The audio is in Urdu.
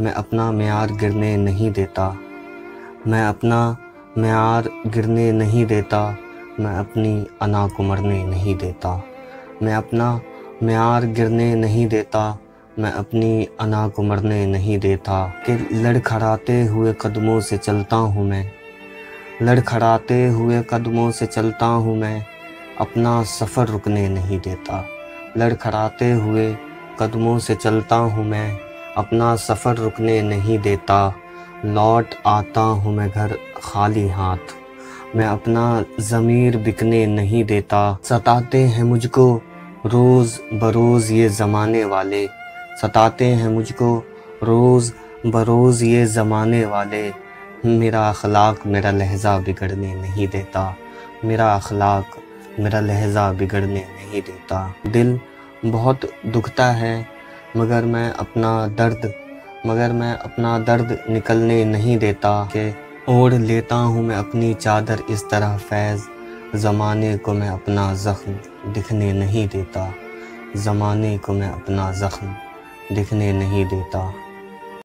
میں اپنا معیار گرنے نہیں دیتا، میں اپنا معیار گرنے نہیں دیتا، میں اپنی انا کو مرنے نہیں دیتا، میں اپنا معیار گرنے نہیں دیتا، میں اپنی انا کو مرنے نہیں دیتا کہ لڑکھڑاتے ہوئے قدموں سے چلتا ہوں میں، لڑکھڑاتے ہوئے قدموں سے چلتا ہوں میں، اپنا سفر رکنے نہیں دیتا، لڑکھڑاتے ہوئے قدموں سے چلتا ہوں میں، اپنا سفر رکنے نہیں دیتا، لوٹ آتا ہوں میں گھر خالی ہاتھ، میں اپنا ضمیر بکنے نہیں دیتا، ستاتے ہیں مجھ کو روز بروز یہ زمانے والے، ستاتے ہیں مجھ کو روز بروز یہ زمانے والے، میرا اخلاق میرا لہجہ بگڑنے نہیں دیتا، میرا اخلاق میرا لہجہ بگڑنے نہیں دیتا۔ دل بہت دکھتا ہے مگر میں اپنا درد نکلنے نہیں دیتا کہ اوڑھ لیتا ہوں میں اپنی چادر اس طرح فیض، زمانے کو میں اپنا زخم دکھنے نہیں دیتا، زمانے کو میں اپنا زخم دکھنے نہیں دیتا۔